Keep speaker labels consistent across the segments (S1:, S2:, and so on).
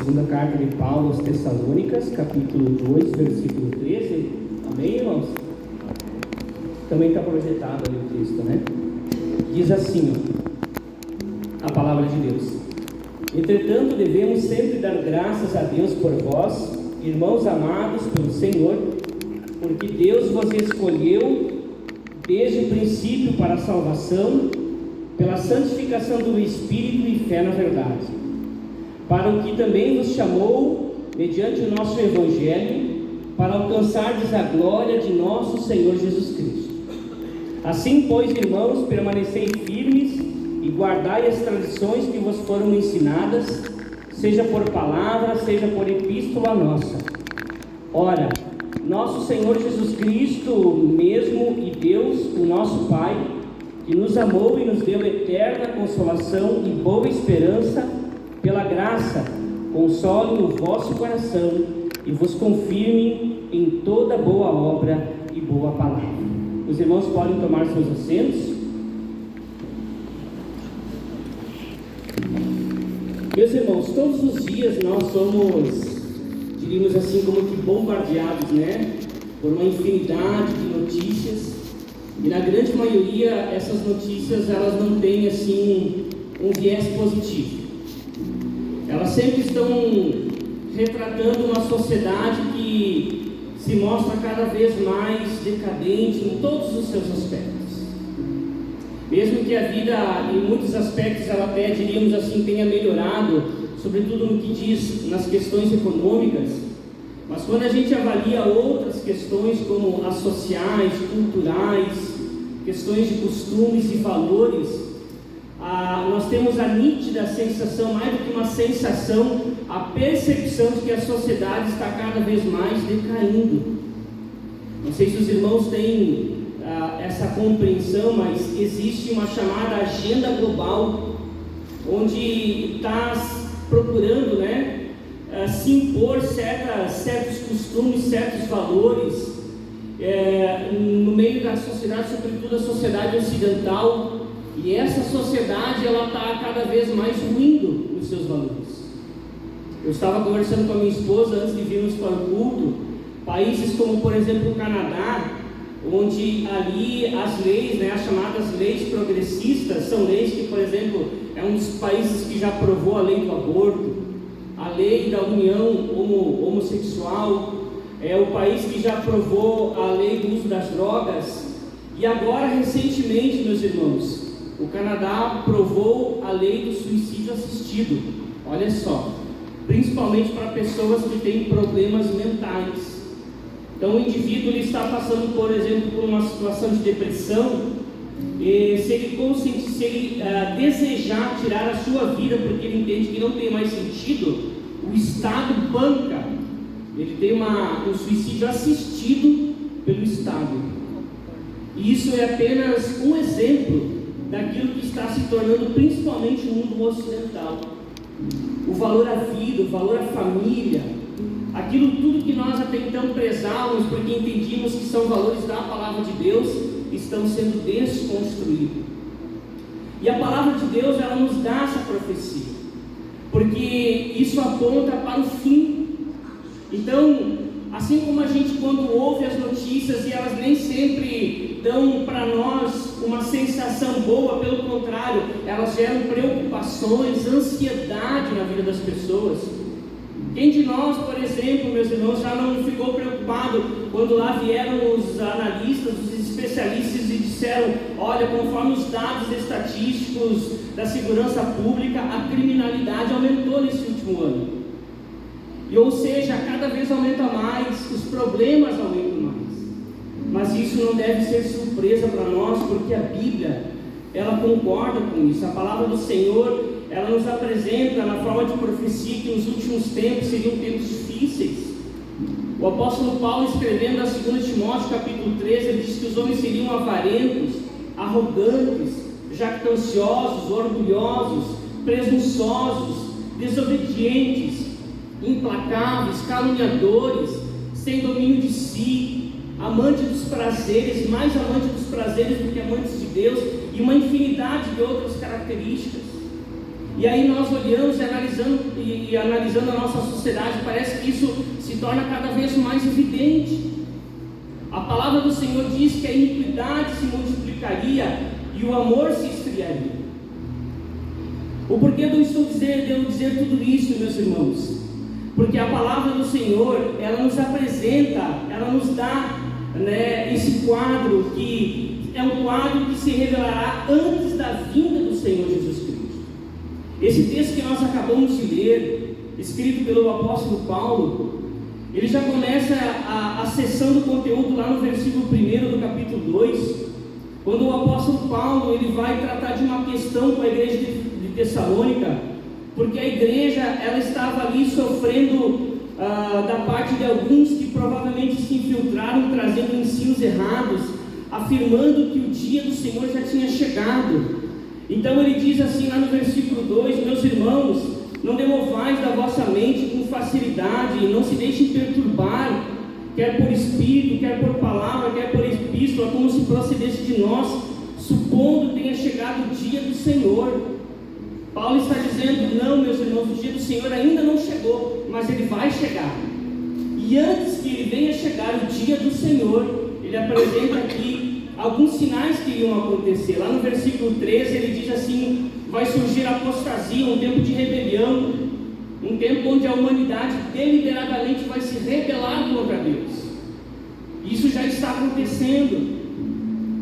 S1: Segunda carta de Paulo aos Tessalônicas, capítulo 2, versículo 13. Amém, irmãos? Também está projetado ali o texto, né? Diz assim, a palavra de Deus: entretanto, devemos sempre dar graças a Deus por vós, irmãos amados pelo Senhor, porque Deus vos escolheu desde o princípio para a salvação, pela santificação do Espírito e fé na verdade, para o que também vos chamou, mediante o nosso Evangelho, para alcançardes a glória de nosso Senhor Jesus Cristo. Assim, pois, irmãos, permanecei firmes e guardai as tradições que vos foram ensinadas, seja por palavra, seja por epístola nossa. Ora, nosso Senhor Jesus Cristo mesmo e Deus, o nosso Pai, que nos amou e nos deu eterna consolação e boa esperança, pela graça, console o vosso coração e vos confirme em toda boa obra e boa palavra. Os irmãos podem tomar seus assentos. Meus irmãos, todos os dias nós somos, diríamos assim, como que bombardeados, né, por uma infinidade de notícias, e na grande maioria essas notícias elas não têm assim um viés positivo. Elas sempre estão retratando uma sociedade que se mostra cada vez mais decadente em todos os seus aspectos. Mesmo que a vida, em muitos aspectos, ela até, diríamos assim, tenha melhorado, sobretudo no que diz nas questões econômicas, mas quando a gente avalia outras questões, como as sociais, culturais, questões de costumes e valores, nós temos a nítida sensação, mais do que uma sensação, a percepção de que a sociedade está cada vez mais decaindo. Não sei se os irmãos têm essa compreensão, mas existe uma chamada agenda global, onde está procurando, né, se impor certos costumes, certos valores no meio da sociedade, sobretudo a sociedade ocidental. E essa sociedade, ela está cada vez mais ruindo os seus valores. Eu estava conversando com a minha esposa antes de virmos para o culto. Países como, por exemplo, o Canadá, onde ali as leis, né, as chamadas leis progressistas, são leis que, por exemplo, é um dos países que já aprovou a lei do aborto, a lei da união homossexual, é o país que já aprovou a lei do uso das drogas. E agora, recentemente, meus irmãos, o Canadá aprovou a lei do suicídio assistido. Olha só, principalmente para pessoas que têm problemas mentais. Então o indivíduo ele está passando, por exemplo, por uma situação de depressão, e se ele desejar tirar a sua vida porque ele entende que não tem mais sentido, o Estado banca. Ele tem um suicídio assistido pelo Estado. E isso é apenas um exemplo daquilo que está se tornando principalmente o mundo ocidental. O valor à vida, o valor à família, aquilo tudo que nós até então prezávamos porque entendíamos que são valores da palavra de Deus, estão sendo desconstruídos. E a palavra de Deus, ela nos dá essa profecia, porque isso aponta para o fim. Então, assim como a gente quando ouve as notícias e elas nem sempre dão para nós uma sensação boa, pelo contrário, elas geram preocupações, ansiedade na vida das pessoas. Quem de nós, por exemplo, meus irmãos, já não ficou preocupado quando lá vieram os analistas, os especialistas e disseram: olha, conforme os dados estatísticos da segurança pública, a criminalidade aumentou nesse último ano. E, ou seja, cada vez aumenta mais, os problemas aumentam mais. Mas isso não deve ser surpresa para nós, porque a Bíblia, ela concorda com isso. A palavra do Senhor, ela nos apresenta na forma de profecia que nos últimos tempos seriam tempos difíceis. O apóstolo Paulo, escrevendo a 2 Timóteo capítulo 13, ele diz que os homens seriam avarentos, arrogantes, jactanciosos, orgulhosos, presunçosos, desobedientes, implacáveis, caluniadores, sem domínio de si, amante dos prazeres, mais amante dos prazeres do que amantes de Deus, e uma infinidade de outras características. E aí nós olhamos e analisando a nossa sociedade, parece que isso se torna cada vez mais evidente. A palavra do Senhor diz que a iniquidade se multiplicaria e o amor se esfriaria. O porquê de eu dizer tudo isso, meus irmãos? Porque a palavra do Senhor, ela nos apresenta, ela nos dá, esse quadro, que é um quadro que se revelará antes da vinda do Senhor Jesus Cristo. Esse texto que nós acabamos de ler, escrito pelo apóstolo Paulo, ele já começa a seção do conteúdo lá no versículo 1 do capítulo 2, quando o apóstolo Paulo ele vai tratar de uma questão com a igreja de Tessalônica, porque a igreja ela estava ali sofrendo da parte de alguns que provavelmente se infiltraram trazendo ensinos errados, afirmando que o dia do Senhor já tinha chegado. Então ele diz assim lá no versículo 2: meus irmãos, não demovais da vossa mente com facilidade, não se deixem perturbar, quer por espírito, quer por palavra, quer por epístola, como se procedesse de nós, supondo que tenha chegado o dia do Senhor. Paulo está dizendo: não, meus irmãos, o dia do Senhor ainda não chegou, mas ele vai chegar. E antes que ele venha chegar o dia do Senhor, ele apresenta aqui alguns sinais que iriam acontecer. Lá no versículo 13 ele diz assim: vai surgir apostasia, um tempo de rebelião, um tempo onde a humanidade deliberadamente vai se rebelar contra Deus. Isso já está acontecendo.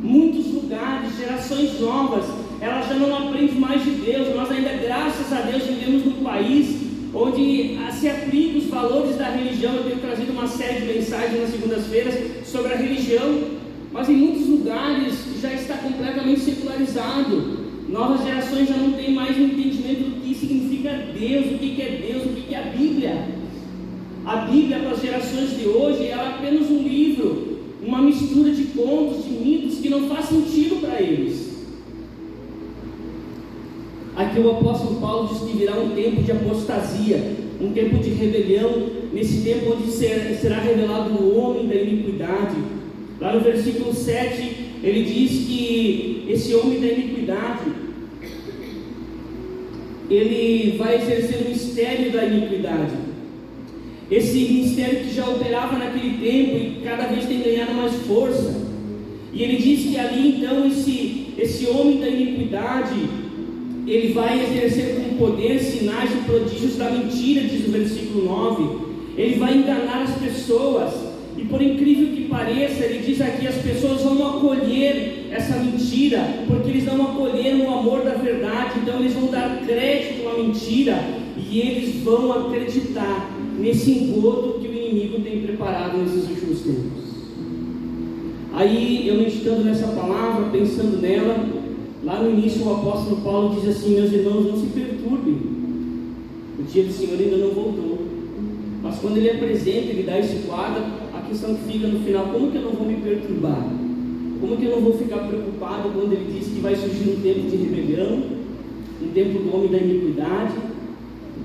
S1: Muitos lugares, gerações novas, elas já não aprendem mais de Deus. Nós ainda, graças a Deus, vivemos num país onde se aplica os valores da religião. Eu tenho trazido uma série de mensagens nas segundas-feiras sobre a religião, mas em muitos lugares já está completamente secularizado. Novas gerações já não têm mais um entendimento do que significa Deus, o que é Deus, o que é a Bíblia. A Bíblia para as gerações de hoje é apenas um livro, uma mistura de contos, de mitos que não faz sentido para eles. Aqui o apóstolo Paulo diz que virá um tempo de apostasia, um tempo de rebelião, nesse tempo onde será revelado o homem da iniquidade. Lá no versículo 7, ele diz que esse homem da iniquidade, ele vai exercer o mistério da iniquidade. Esse mistério que já operava naquele tempo e cada vez tem ganhado mais força. E ele diz que ali então esse homem da iniquidade, ele vai exercer com poder sinais e prodígios da mentira, diz o versículo 9. Ele vai enganar as pessoas. E por incrível que pareça, ele diz aqui, as pessoas vão acolher essa mentira, porque eles não acolheram o amor da verdade. Então eles vão dar crédito à mentira e eles vão acreditar nesse engodo que o inimigo tem preparado nesses últimos tempos. Aí eu meditando nessa palavra, pensando nela, lá no início o apóstolo Paulo diz assim: meus irmãos, não se perturbem, o dia do Senhor ainda não voltou. Mas quando ele apresenta, ele dá esse quadro, a questão que fica no final: como que eu não vou me perturbar? Como que eu não vou ficar preocupado quando ele diz que vai surgir um tempo de rebelião, um tempo do homem da iniquidade,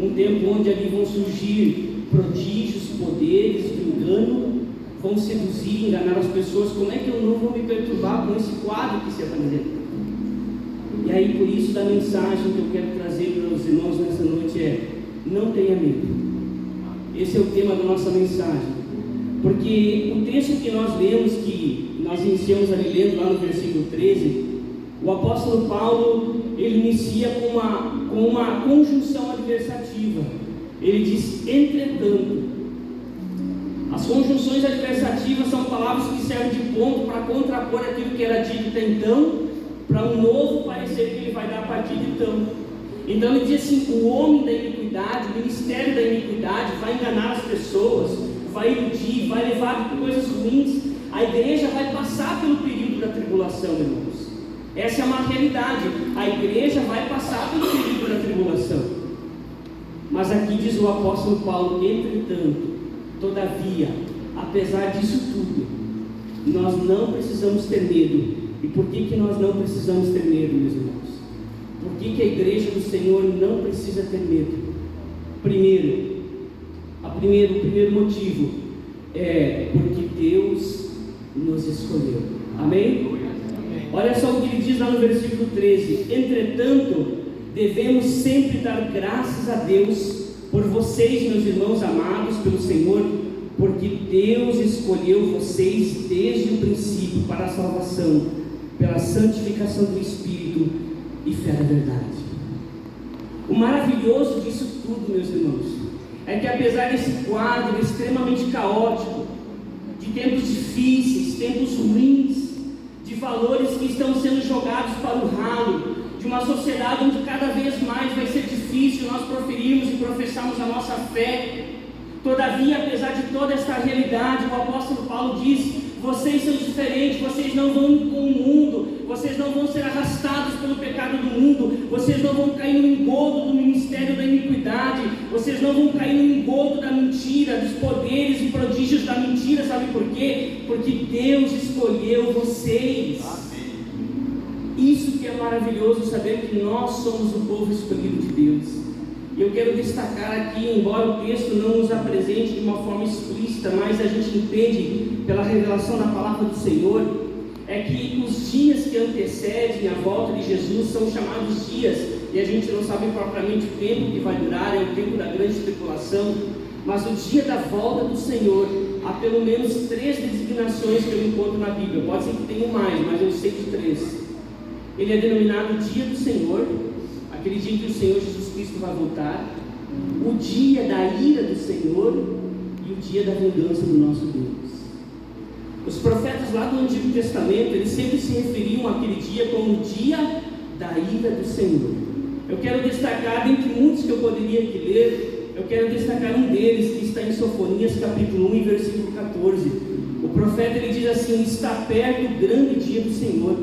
S1: um tempo onde ali vão surgir prodígios, poderes de engano, vão seduzir, enganar as pessoas? Como é que eu não vou me perturbar com esse quadro que se apresenta? E aí, por isso, da mensagem que eu quero trazer para os irmãos nessa noite é: não tenha medo. Esse é o tema da nossa mensagem, porque o texto que nós lemos, que nós iniciamos ali lendo lá no versículo 13, o apóstolo Paulo, ele inicia com uma conjunção adversativa. Ele diz: entretanto. As conjunções adversativas são palavras que servem de ponto para contrapor aquilo que era dito até então, para um novo parecer que ele vai dar a partir de então. Então ele diz assim: o homem da iniquidade, o ministério da iniquidade vai enganar as pessoas, vai iludir, vai levar coisas ruins. A igreja vai passar pelo período da tribulação, irmãos. Essa é uma realidade. A igreja vai passar pelo período da tribulação. Mas aqui diz o apóstolo Paulo: entretanto, todavia, apesar disso tudo, nós não precisamos ter medo. E por que nós não precisamos ter medo, meus irmãos? Por que a igreja do Senhor não precisa ter medo? O primeiro motivo é porque Deus nos escolheu. Amém? Olha só o que ele diz lá no versículo 13: entretanto, devemos sempre dar graças a Deus por vocês, meus irmãos amados pelo Senhor, porque Deus escolheu vocês desde o princípio para a salvação, pela santificação do Espírito e fé da verdade. O maravilhoso disso tudo, meus irmãos, é que apesar desse quadro extremamente caótico, de tempos difíceis, tempos ruins, de valores que estão sendo jogados para o ralo, de uma sociedade onde cada vez mais vai ser difícil nós proferirmos e professarmos a nossa fé, todavia, apesar de toda esta realidade, o apóstolo Paulo diz: vocês são diferentes, vocês não vão com o mundo, vocês não vão ser arrastados pelo pecado do mundo, vocês não vão cair no engodo do ministério da iniquidade, vocês não vão cair no engodo da mentira, dos poderes e prodígios da mentira. Sabe por quê? Porque Deus escolheu vocês. Isso que é maravilhoso, saber que nós somos o povo escolhido de Deus. E eu quero destacar aqui, embora o texto não nos apresente de uma forma explícita, mas a gente entende pela revelação da palavra do Senhor, é que os dias que antecedem a volta de Jesus são chamados dias, e a gente não sabe propriamente o tempo que vai durar, é o tempo da grande tribulação, mas o dia da volta do Senhor, há pelo menos 3 designações que eu encontro na Bíblia, pode ser que tenha mais, mas eu sei de 3. Ele é denominado dia do Senhor, aquele dia em que o Senhor Jesus Cristo vai voltar, o dia da ira do Senhor e o dia da vingança do nosso Deus. Os profetas lá do Antigo Testamento, eles sempre se referiam àquele dia como o dia da ira do Senhor. Eu quero destacar, dentre muitos que eu poderia aqui ler, eu quero destacar um deles que está em Sofonias capítulo 1 e versículo 14. O profeta ele diz assim: está perto o grande dia do Senhor,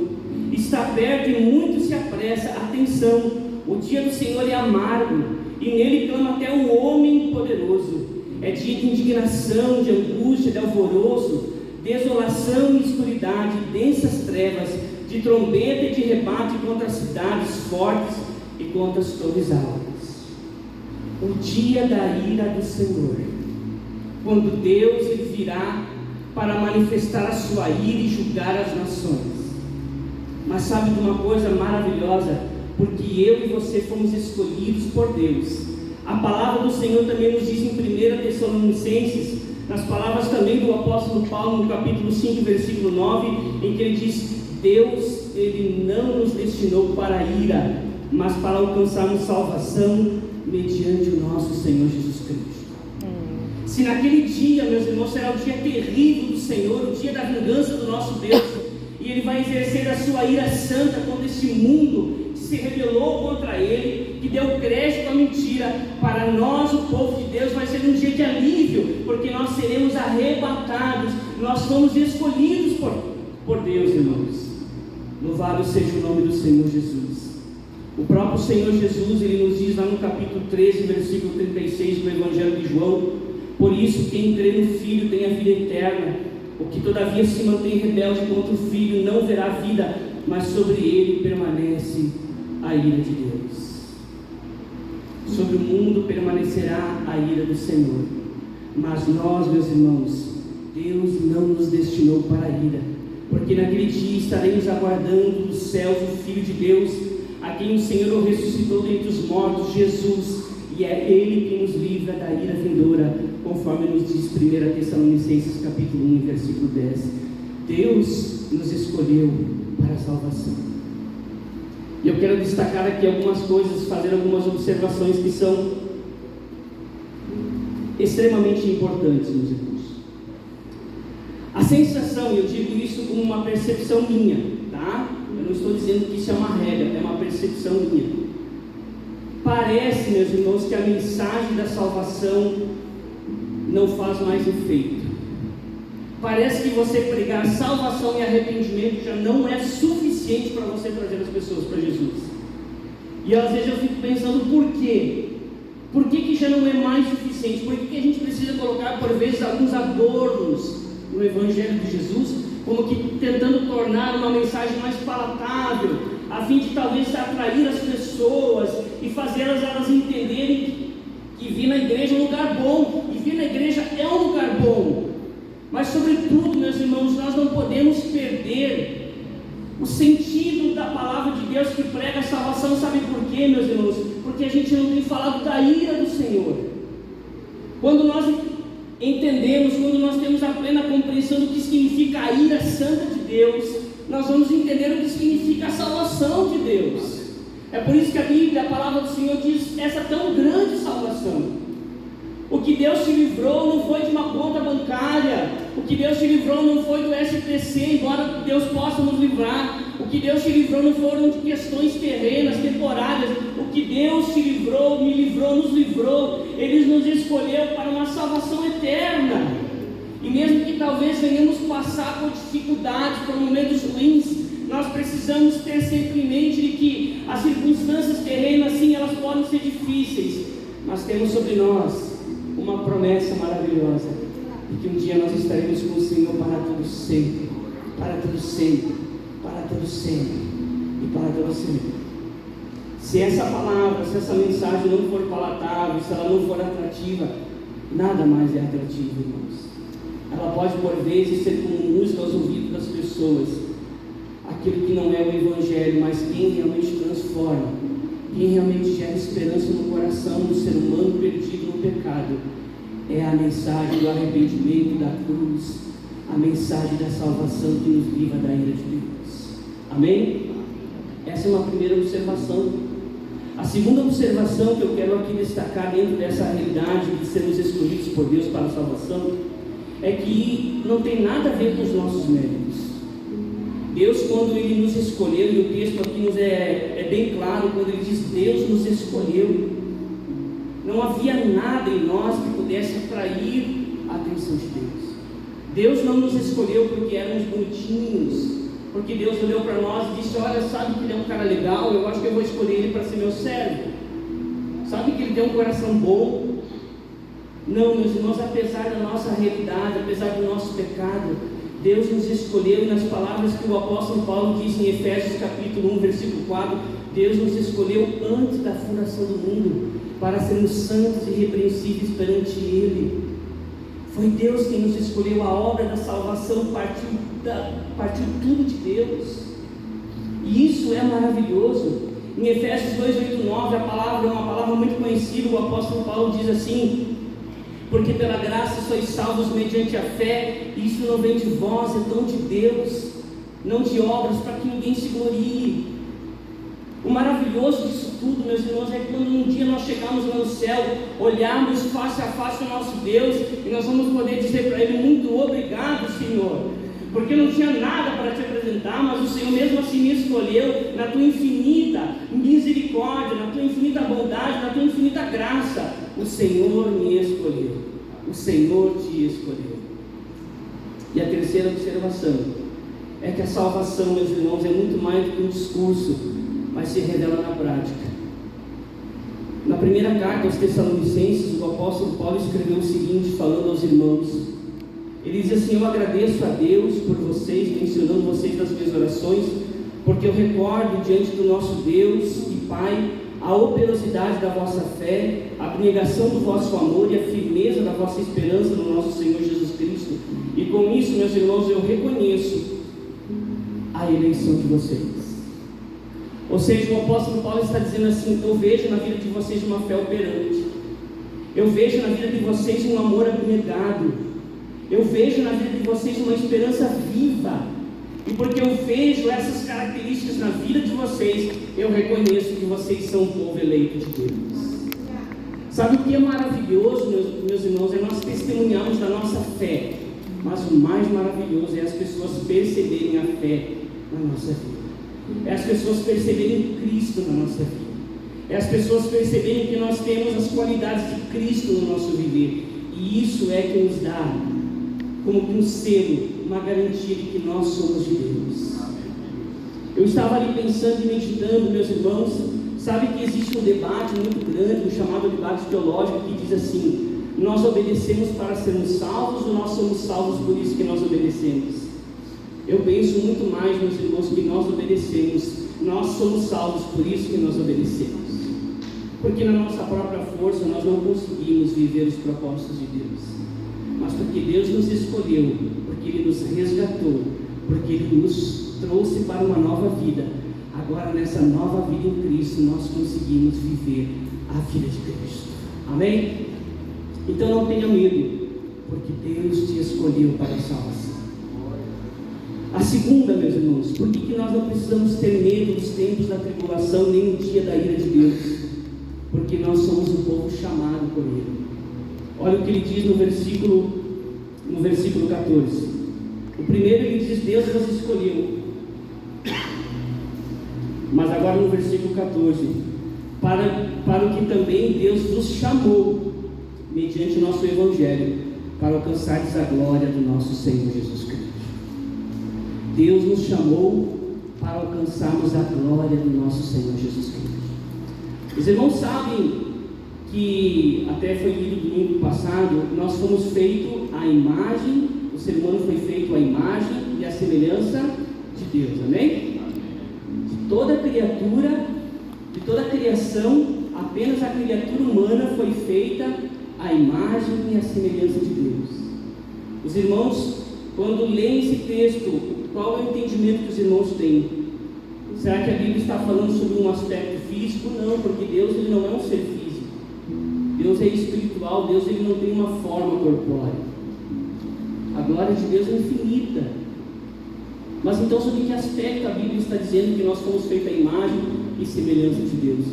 S1: está perto e muito se apressa. Atenção, o dia do Senhor é amargo e nele clama até o homem poderoso. É dia de indignação, de angústia, de alvoroço, desolação e escuridade, densas trevas, de trombeta e de rebate contra as cidades fortes e contra as torres altas. O dia da ira do Senhor, quando Deus ele virá para manifestar a sua ira e julgar as nações. Mas sabe de uma coisa maravilhosa? Porque eu e você fomos escolhidos por Deus. A palavra do Senhor também nos diz em 1 Tessalonicenses, nas palavras também do apóstolo Paulo, no capítulo 5, versículo 9, em que ele diz: Deus, ele não nos destinou para a ira, mas para alcançarmos salvação mediante o nosso Senhor Jesus Cristo. Se naquele dia, meus irmãos, será o dia terrível do Senhor, o dia da vingança do nosso Deus, e ele vai exercer a sua ira santa contra esse mundo que se rebelou contra ele, que deu crédito à mentira. Para nós, o povo de Deus, vai ser um dia de alívio, porque nós seremos arrebatados, nós fomos escolhidos por Deus, irmãos. Louvado seja o nome do Senhor Jesus. O próprio Senhor Jesus, ele nos diz lá no capítulo 13, versículo 36 do Evangelho de João: por isso quem crê no Filho tem a vida eterna, o que todavia se mantém rebelde contra o Filho não verá vida, mas sobre ele permanece a ira de Deus. Sobre o mundo permanecerá a ira do Senhor, mas nós, meus irmãos, Deus não nos destinou para a ira, porque naquele dia estaremos aguardando dos céus o Filho de Deus, a quem o Senhor ressuscitou dentre os mortos, Jesus, e é Ele quem nos livra da ira vindoura, conforme nos diz 1 Tessalonicenses capítulo 1, versículo 10. Deus nos escolheu para a salvação. E eu quero destacar aqui algumas coisas, fazer algumas observações que são extremamente importantes, meus irmãos. A sensação, e eu digo isso como uma percepção minha, tá? Eu não estou dizendo que isso é uma regra, é uma percepção minha. Parece, meus irmãos, que a mensagem da salvação não faz mais efeito. Parece que você pregar salvação e arrependimento já não é suficiente para você trazer as pessoas para Jesus. E às vezes eu fico pensando, por quê? Por que já não é mais suficiente? Por que a gente precisa colocar, por vezes, alguns adornos no Evangelho de Jesus, como que tentando tornar uma mensagem mais palatável, a fim de talvez atrair as pessoas e fazê-las elas entenderem que vir na igreja é um lugar bom, e vir na igreja é um lugar bom. Mas sobretudo, meus irmãos, nós não podemos perder o sentido da palavra de Deus que prega a salvação. Sabe por quê, meus irmãos? porque a gente não tem falado da ira do Senhor. Quando nós entendemos, quando nós temos a plena compreensão do que significa a ira santa de Deus, nós vamos entender o que significa a salvação de Deus. É por isso que a Bíblia, a palavra do Senhor diz essa tão grande salvação. O que Deus te livrou não foi de uma conta bancária, o que Deus te livrou não foi do SPC, embora Deus possa nos livrar. O que Deus te livrou não foram de questões terrenas, temporárias. O que Deus te livrou, me livrou, nos livrou, Ele nos escolheu para uma salvação eterna. E mesmo que talvez venhamos passar por dificuldades, por momentos ruins, nós precisamos ter sempre em mente de que as circunstâncias terrenas, sim, elas podem ser difíceis, mas temos sobre nós uma promessa maravilhosa, de que um dia nós estaremos com o Senhor para todo sempre, para todo sempre, para todo sempre e para todo sempre. Se essa palavra, se essa mensagem não for palatável, se ela não for atrativa, nada mais é atrativo, irmãos. Ela pode por vezes ser como música aos ouvidos das pessoas, aquilo que não é o Evangelho, mas quem realmente transforma, quem realmente gera esperança no coração do ser humano perdido no pecado, é a mensagem do arrependimento, da cruz, a mensagem da salvação que nos livra da ira de Deus. Amém? Essa é uma primeira observação. A segunda observação que eu quero aqui destacar dentro dessa realidade de sermos escolhidos por Deus para a salvação, é que não tem nada a ver com os nossos méritos. Deus, quando Ele nos escolheu, e o texto aqui nos é bem claro, quando Ele diz Deus nos escolheu, não havia nada em nós que pudesse atrair a atenção de Deus. Deus não nos escolheu porque éramos bonitinhos, porque Deus olhou para nós e disse: olha, sabe que ele é um cara legal, eu acho que eu vou escolher ele para ser meu servo. Sabe que ele tem um coração bom. Não, meus irmãos, apesar da nossa realidade, apesar do nosso pecado, Deus nos escolheu, e nas palavras que o apóstolo Paulo diz em Efésios capítulo 1, versículo 4, Deus nos escolheu antes da fundação do mundo, para sermos santos e irrepreensíveis perante Ele. Foi Deus quem nos escolheu, a obra da salvação partiu tudo de Deus, e isso é maravilhoso. Em Efésios 2, 8, 9, a palavra é uma palavra muito conhecida. O apóstolo Paulo diz assim: porque pela graça sois salvos mediante a fé, e isso não vem de vós, é dom de Deus, não de obras, para que ninguém se glorie. O maravilhoso disso tudo, meus irmãos, é que quando um dia nós chegarmos lá no céu, olharmos face a face o nosso Deus, e nós vamos poder dizer para Ele: muito obrigado, Senhor, porque não tinha nada para te apresentar, mas o Senhor mesmo assim me escolheu na tua infinita misericórdia, na tua infinita bondade, na tua infinita graça. O Senhor me escolheu, o Senhor te escolheu. E a terceira observação é que a salvação, meus irmãos, é muito mais do que um discurso, mas se revela na prática. Na primeira carta aos Tessalonicenses, o apóstolo Paulo escreveu o seguinte, falando aos irmãos. Ele diz assim: eu agradeço a Deus por vocês, mencionando vocês nas minhas orações, porque eu recordo diante do nosso Deus e Pai a operosidade da vossa fé, a abnegação do vosso amor e a firmeza da vossa esperança no nosso Senhor Jesus Cristo. E com isso, meus irmãos, eu reconheço a eleição de vocês. Ou seja, o apóstolo Paulo está dizendo assim: eu vejo na vida de vocês uma fé operante, eu vejo na vida de vocês um amor abnegado, eu vejo na vida de vocês uma esperança viva. E porque eu vejo essas características na vida de vocês, eu reconheço que vocês são um povo eleito de Deus. Sabe o que é maravilhoso, meus irmãos? É nós testemunharmos da nossa fé. Mas o mais maravilhoso é as pessoas perceberem a fé na nossa vida. É as pessoas perceberem Cristo na nossa vida. É as pessoas perceberem que nós temos as qualidades de Cristo no nosso viver. E isso é que nos dá como que um selo, uma garantia de que nós somos de Deus. Eu estava ali pensando e meditando, meus irmãos. Sabe que existe um debate muito grande, um chamado debate teológico, que diz assim: nós obedecemos para sermos salvos, ou nós somos salvos por isso que nós obedecemos? Eu penso muito mais, meus irmãos, que nós obedecemos, nós somos salvos por isso que nós obedecemos, porque na nossa própria força nós não conseguimos viver os propósitos de Deus, mas porque Deus nos escolheu, porque Ele nos resgatou, porque Ele nos trouxe para uma nova vida. A agora nessa nova vida em Cristo, nós conseguimos viver a vida de Cristo. Amém? Então não tenha medo, porque Deus te escolheu para a salvação. A segunda, meus irmãos, por que nós não precisamos ter medo dos tempos da tribulação, nem no dia da ira de Deus? Porque nós somos um povo chamado por Ele. Olha o que ele diz no versículo 14. O primeiro ele diz: Deus vos escolheu. Mas agora no versículo 14: para o que também Deus vos chamou, mediante o nosso Evangelho, para alcançardes a glória do nosso Senhor Jesus Cristo. Deus nos chamou para alcançarmos a glória do nosso Senhor Jesus Cristo. Os irmãos sabem que, até foi lido domingo passado, nós fomos feitos à imagem, o ser humano foi feito à imagem e à semelhança de Deus, amém? De toda criatura, de toda a criação, apenas a criatura humana foi feita à imagem e à semelhança de Deus. Os irmãos, quando leem esse texto, qual é o entendimento que os irmãos têm? Será que a Bíblia está falando sobre um aspecto físico? Não, porque Deus ele não é um ser físico. Deus é espiritual, Deus ele não tem uma forma corpórea. A glória de Deus é infinita. Mas então sobre que aspecto a Bíblia está dizendo que nós fomos feitos à imagem e semelhança de Deus?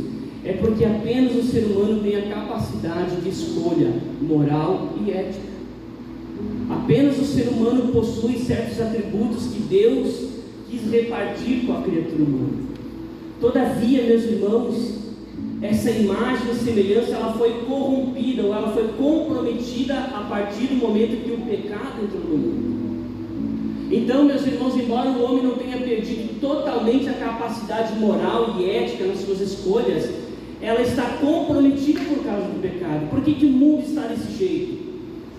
S1: É porque apenas o ser humano tem a capacidade de escolha moral e ética. Apenas o ser humano possui certos atributos que Deus quis repartir com a criatura humana. Todavia, meus irmãos, essa imagem e semelhança ela foi corrompida, ou ela foi comprometida a partir do momento que o pecado entrou no mundo. Então, meus irmãos, embora o homem não tenha perdido totalmente a capacidade moral e ética nas suas escolhas, ela está comprometida por causa do pecado. Por que o mundo está desse jeito?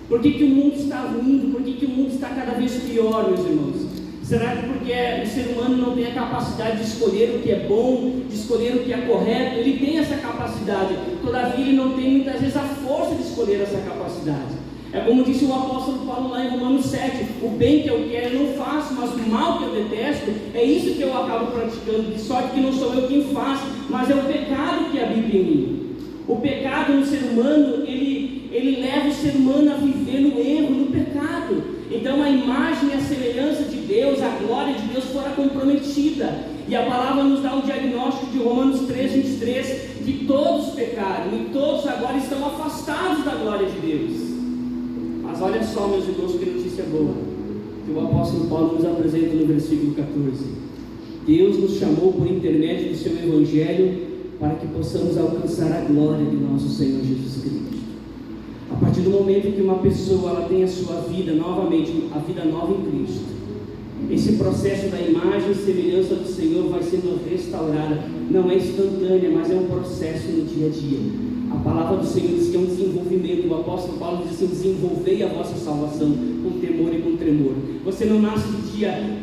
S1: Por que o mundo está ruim? Por que o mundo está cada vez pior, meus irmãos? Será que porque o ser humano não tem a capacidade de escolher o que é bom, de escolher o que é correto? Ele tem essa capacidade, todavia ele não tem muitas vezes a força de escolher essa capacidade. É como disse o apóstolo Paulo lá em Romanos 7, o bem que eu quero eu não faço, mas o mal que eu detesto, é isso que eu acabo praticando, de sorte que não sou eu quem faz, mas é o pecado que habita em mim. O pecado no ser humano, ele leva o ser humano a viver no erro, no pecado. Então a imagem e a semelhança de Deus, a glória de Deus fora comprometida. E a palavra nos dá um diagnóstico de Romanos 3:23, que todos pecaram e todos agora estão afastados da glória de Deus. Mas olha só, meus irmãos, que notícia boa, que o apóstolo Paulo nos apresenta no versículo 14. Deus nos chamou por intermédio do seu Evangelho para que possamos alcançar a glória de nosso Senhor Jesus Cristo. A partir do momento que uma pessoa ela tem a sua vida novamente, a vida nova em Cristo, esse processo da imagem e semelhança do Senhor vai sendo restaurada. Não é instantânea, mas é um processo no dia a dia. A palavra do Senhor diz que é um desenvolvimento. O apóstolo Paulo diz assim: desenvolvei a vossa salvação com temor e com tremor. Você não nasce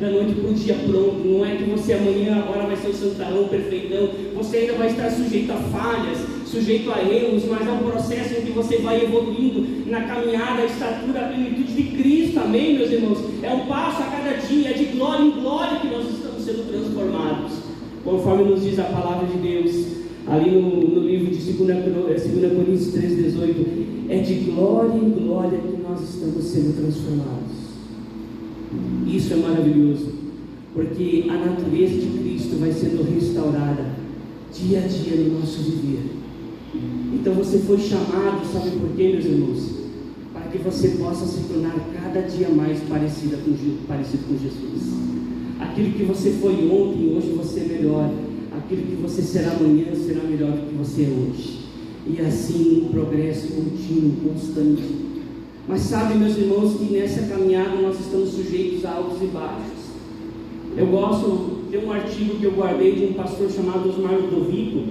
S1: da noite para o dia pronto. Não é que você amanhã agora vai ser o santarão perfeitão. Você ainda vai estar sujeito a falhas, sujeito a erros, mas é um processo em que você vai evoluindo na caminhada, a estatura, a plenitude de Cristo. Amém, meus irmãos? É um passo a cada dia, é de glória em glória que nós estamos sendo transformados, conforme nos diz a palavra de Deus ali no livro de 2 Coríntios 3:18, é de glória em glória que nós estamos sendo transformados. Isso é maravilhoso, porque a natureza de Cristo vai sendo restaurada dia a dia no nosso viver. Então você foi chamado, sabe por quê, meus irmãos? Para que você possa se tornar cada dia mais parecido com Jesus. Aquilo que você foi ontem, hoje você é melhor. Aquilo que você será amanhã será melhor do que você é hoje. E assim um progresso contínuo, constante. Mas sabe, meus irmãos, que nessa caminhada nós estamos sujeitos a altos e baixos. Eu gosto, tem um artigo que eu guardei de um pastor chamado Osmar Ludovico,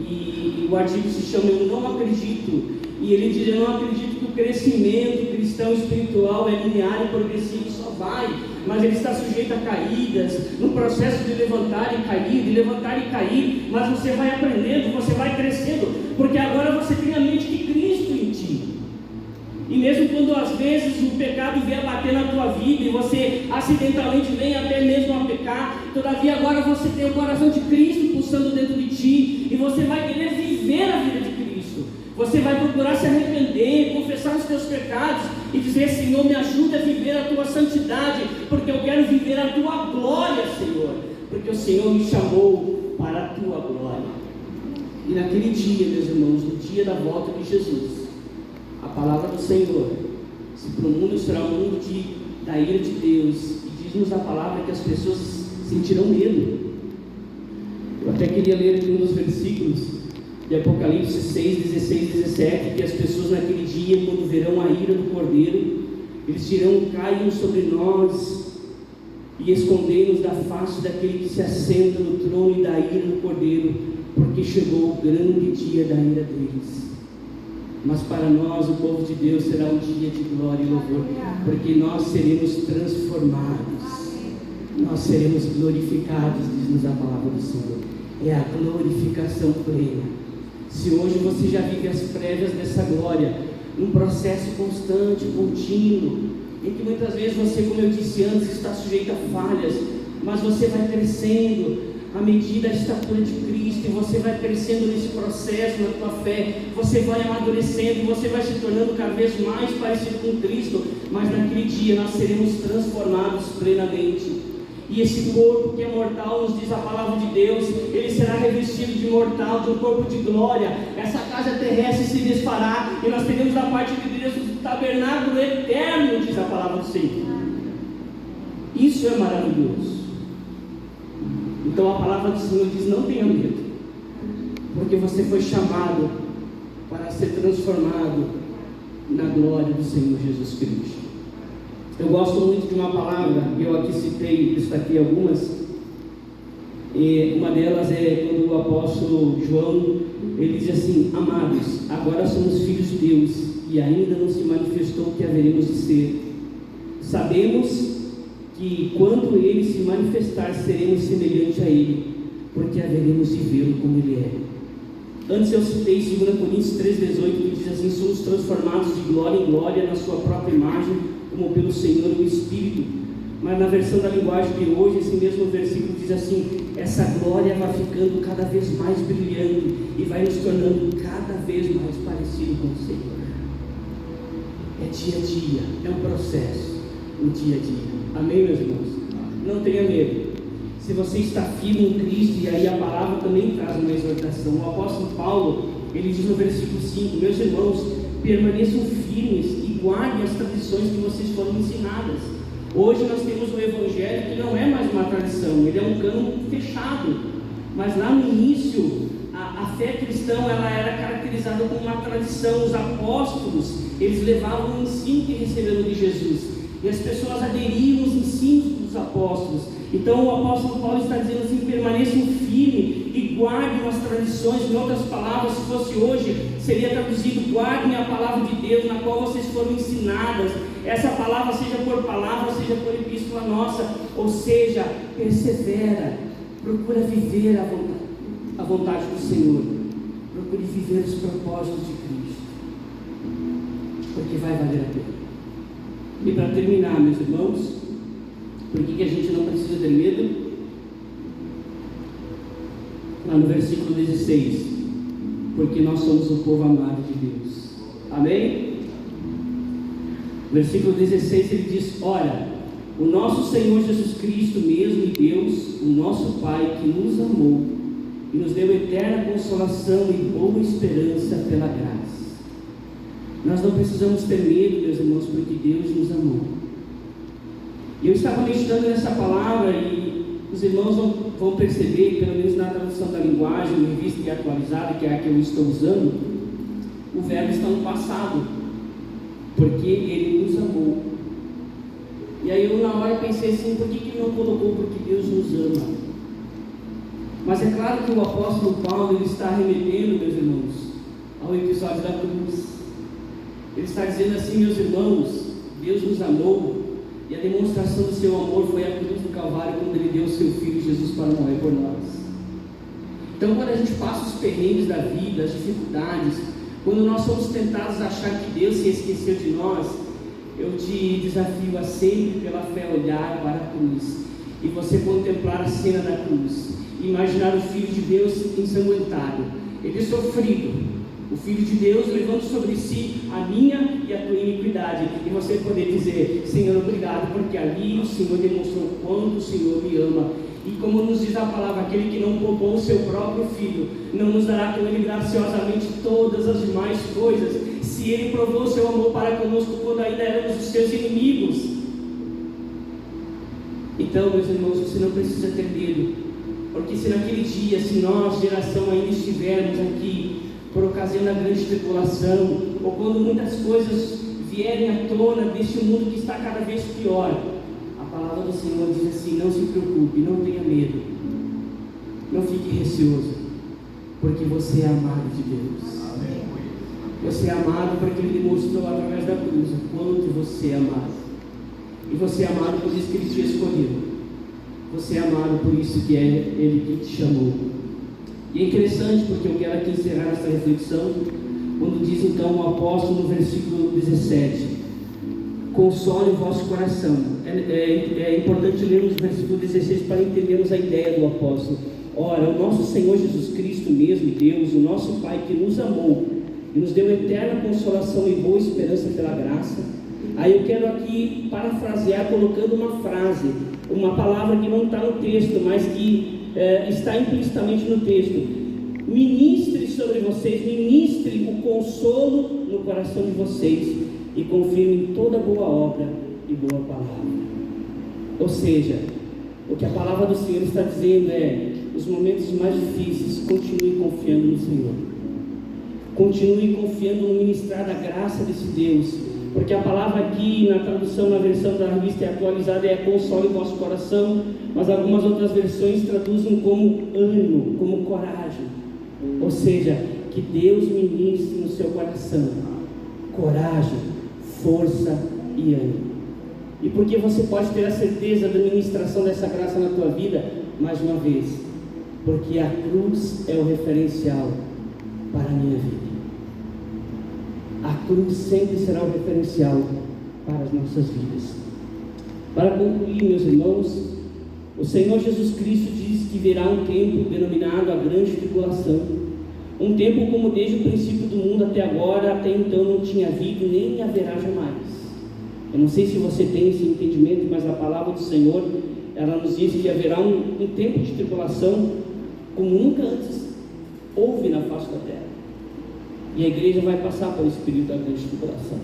S1: e o artigo se chama Eu Não Acredito. E ele diz: eu não acredito que o crescimento cristão espiritual é linear e progressivo e só vai, mas ele está sujeito a caídas, no processo de levantar e cair, de levantar e cair, mas você vai aprendendo, você vai crescendo, porque agora você tem a mente de Cristo em ti. E mesmo quando às vezes o pecado vem bater na tua vida e você acidentalmente vem até mesmo a pecar, todavia agora você tem o coração de Cristo pulsando dentro de ti e você vai querer viver a vida de Cristo. Você vai procurar se arrepender, confessar os teus pecados e dizer: Senhor, me ajuda a viver a tua santidade, porque eu quero viver a tua glória, Senhor, porque o Senhor me chamou para a tua glória. E naquele dia, meus irmãos, no dia da volta de Jesus, a palavra do Senhor, se para o mundo será um mundo da ira de Deus, e diz-nos a palavra que as pessoas sentirão medo. Eu até queria ler aqui um dos versículos de Apocalipse 6, 16, 17, que as pessoas naquele dia, quando verão a ira do Cordeiro, eles dirão: caiam sobre nós e escondei-nos da face daquele que se assenta no trono e da ira do Cordeiro, porque chegou o grande dia da ira deles. Mas para nós, o povo de Deus, será um dia de glória e louvor, porque nós seremos transformados, nós seremos glorificados, diz-nos a palavra do Senhor. É a glorificação plena. Se hoje você já vive as prévias dessa glória, um processo constante, contínuo, em que muitas vezes você, como eu disse antes, está sujeito a falhas, mas você vai crescendo à medida da estatura de Cristo, e você vai crescendo nesse processo na tua fé, você vai amadurecendo, você vai se tornando cada vez mais parecido com Cristo, mas naquele dia nós seremos transformados plenamente. E esse corpo que é mortal, nos diz a palavra de Deus, ele será revestido de mortal, de um corpo de glória. Essa casa terrestre se desfará, e nós teremos da parte de Deus o tabernáculo eterno, diz a palavra do Senhor. Isso é maravilhoso. Então a palavra do Senhor diz: não tenha medo, porque você foi chamado para ser transformado na glória do Senhor Jesus Cristo. Eu gosto muito de uma palavra, eu aqui destaquei algumas, e uma delas é quando o apóstolo João, ele diz assim: amados, agora somos filhos de Deus, e ainda não se manifestou o que haveremos de ser. Sabemos que quando ele se manifestar, seremos semelhantes a ele, porque haveremos de vê-lo como ele é. Antes eu citei 2 Coríntios 3,18, que diz assim: somos transformados de glória em glória na sua própria imagem, como pelo Senhor e o Espírito. Mas na versão da linguagem de hoje, esse mesmo versículo diz assim: essa glória vai ficando cada vez mais brilhante e vai nos tornando cada vez mais parecido com o Senhor. É dia a dia, é um processo, o dia a dia. Amém, meus irmãos? Não tenha medo. Se você está firme em Cristo, e aí a palavra também traz uma exortação. O apóstolo Paulo, ele diz no versículo 5: meus irmãos, permaneçam firmes e guardem as tradições que vocês foram ensinadas. Hoje nós temos um evangelho que não é mais uma tradição, ele é um cânon fechado. Mas lá no início, a fé cristã, ela era caracterizada como uma tradição. Os apóstolos, eles levavam o ensino que receberam de Jesus, e as pessoas aderiam aos ensinos dos apóstolos. Então o apóstolo Paulo está dizendo assim: permaneçam firmes e guardem as tradições. Em outras palavras, se fosse hoje, seria traduzido: guardem a palavra de Deus na qual vocês foram ensinadas. Essa palavra, seja por palavra, seja por epístola nossa, ou seja, persevera, procura viver a vontade do Senhor, procure viver os propósitos de Cristo, porque vai valer a pena. E para terminar, meus irmãos, por que a gente não precisa ter medo? Lá no versículo 16: porque nós somos o povo amado de Deus. Amém? Versículo 16 ele diz: ora, o nosso Senhor Jesus Cristo mesmo e Deus, o nosso Pai, que nos amou e nos deu eterna consolação e boa esperança pela graça. Nós não precisamos ter medo, meus irmãos, porque Deus nos amou. E eu estava meditando nessa palavra, e os irmãos vão perceber, pelo menos na tradução da linguagem, revista e atualizada, que é a que eu estou usando, o verbo está no passado, porque Ele nos amou. E aí eu na hora pensei assim: por que Ele não colocou porque Deus nos ama? Mas é claro que o apóstolo Paulo, ele está remetendo, meus irmãos, ao episódio da cruz. Ele está dizendo assim: meus irmãos, Deus nos amou, e a demonstração do seu amor foi a cruz do Calvário, quando Ele deu o seu Filho Jesus para morrer por nós. Então, quando a gente passa os perrengues da vida, as dificuldades, quando nós somos tentados a achar que Deus se esqueceu de nós, eu te desafio a sempre, pela fé, olhar para a cruz e você contemplar a cena da cruz, imaginar o Filho de Deus ensanguentado, ele sofrido, o Filho de Deus levando sobre si a minha e a tua iniquidade, e você poder dizer: Senhor, obrigado, porque ali o Senhor demonstrou quanto o Senhor me ama. E como nos diz a palavra, aquele que não poupou o seu próprio Filho, não nos dará com ele graciosamente todas as demais coisas. Se ele provou o seu amor para conosco quando ainda éramos os seus inimigos. Então, meus irmãos, você não precisa ter medo, porque se naquele dia, se nós, geração, ainda estivermos aqui por ocasião da grande tribulação, ou quando muitas coisas vierem à tona deste mundo que está cada vez pior, a palavra do Senhor diz assim: não se preocupe, não tenha medo, não fique receoso, porque você é amado de Deus. Você é amado porque Ele demonstrou através da cruz o quanto você é amado, e você é amado por isso que Ele te escolheu, você é amado por isso que é Ele que te chamou. E é interessante, porque eu quero aqui encerrar essa reflexão quando diz então o apóstolo no versículo 17: console o vosso coração. É importante lermos o versículo 16 para entendermos a ideia do apóstolo. Ora, o nosso Senhor Jesus Cristo mesmo, Deus, o nosso Pai, que nos amou e nos deu eterna consolação e boa esperança pela graça. Aí eu quero aqui parafrasear colocando uma frase, uma palavra que não está no texto, mas que está implicitamente no texto: ministre sobre vocês, ministre o consolo no coração de vocês e confirme toda boa obra e boa palavra. Ou seja, o que a palavra do Senhor está dizendo é: nos momentos mais difíceis, continue confiando no Senhor, continue confiando no ministrar da graça desse Deus, porque a palavra aqui na tradução, na versão da revista atualizada, é console o vosso coração, mas algumas outras versões traduzem como ânimo, como coragem. Ou seja, que Deus ministre no seu coração coragem, força e ânimo. E porque você pode ter a certeza da ministração dessa graça na tua vida, mais uma vez, porque a cruz é o referencial para a minha vida. A cruz sempre será o referencial para as nossas vidas. Para concluir, meus irmãos, o Senhor Jesus Cristo diz que virá um tempo denominado a grande tribulação, um tempo como desde o princípio do mundo até agora, até então não tinha havido nem haverá jamais. Eu não sei se você tem esse entendimento, mas a palavra do Senhor, ela nos diz que haverá um tempo de tribulação como nunca antes houve na face da terra. E a igreja vai passar por esse período da grande tribulação.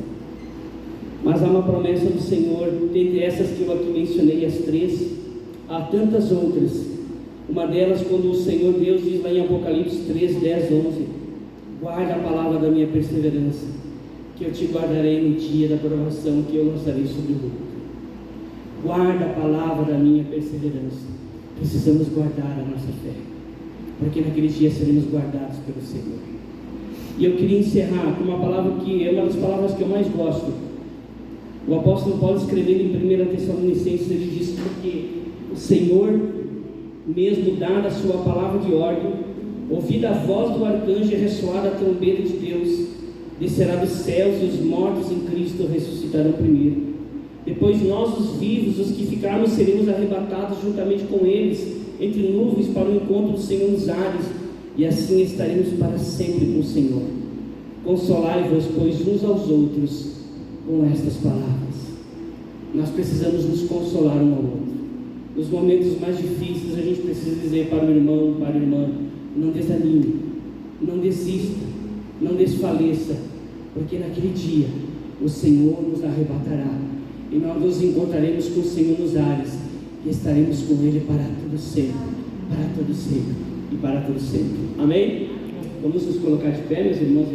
S1: Mas há uma promessa do Senhor, dentre essas que eu aqui mencionei, as três, há tantas outras. Uma delas, quando o Senhor Deus diz lá em Apocalipse 3, 10, 11: guarda a palavra da minha perseverança, que eu te guardarei no dia da provação que eu lançarei sobre o mundo. Guarda a palavra da minha perseverança. Precisamos guardar a nossa fé, porque naquele dia seremos guardados pelo Senhor. E eu queria encerrar com uma palavra que é uma das palavras que eu mais gosto. O apóstolo Paulo, escrevendo em 1 Tessalonicenses, ele diz: porque o Senhor mesmo, dada a sua palavra de ordem, ouvida a voz do arcanjo e ressoada a trombeta de Deus, descerá dos céus, e os mortos em Cristo ressuscitarão primeiro. Depois nós, os vivos, os que ficarmos, seremos arrebatados juntamente com eles entre nuvens para o encontro do Senhor nos ares, e assim estaremos para sempre com o Senhor. Consolai-vos, pois, uns aos outros com estas palavras. Nós precisamos nos consolar um ao outro. Nos momentos mais difíceis, a gente precisa dizer para o irmão, para a irmã: não desanime, não desista, não desfaleça, porque naquele dia o Senhor nos arrebatará e nós nos encontraremos com o Senhor nos ares e estaremos com Ele para todo sempre, para todo sempre e para todo sempre. Amém? Vamos nos colocar de pé, meus irmãos.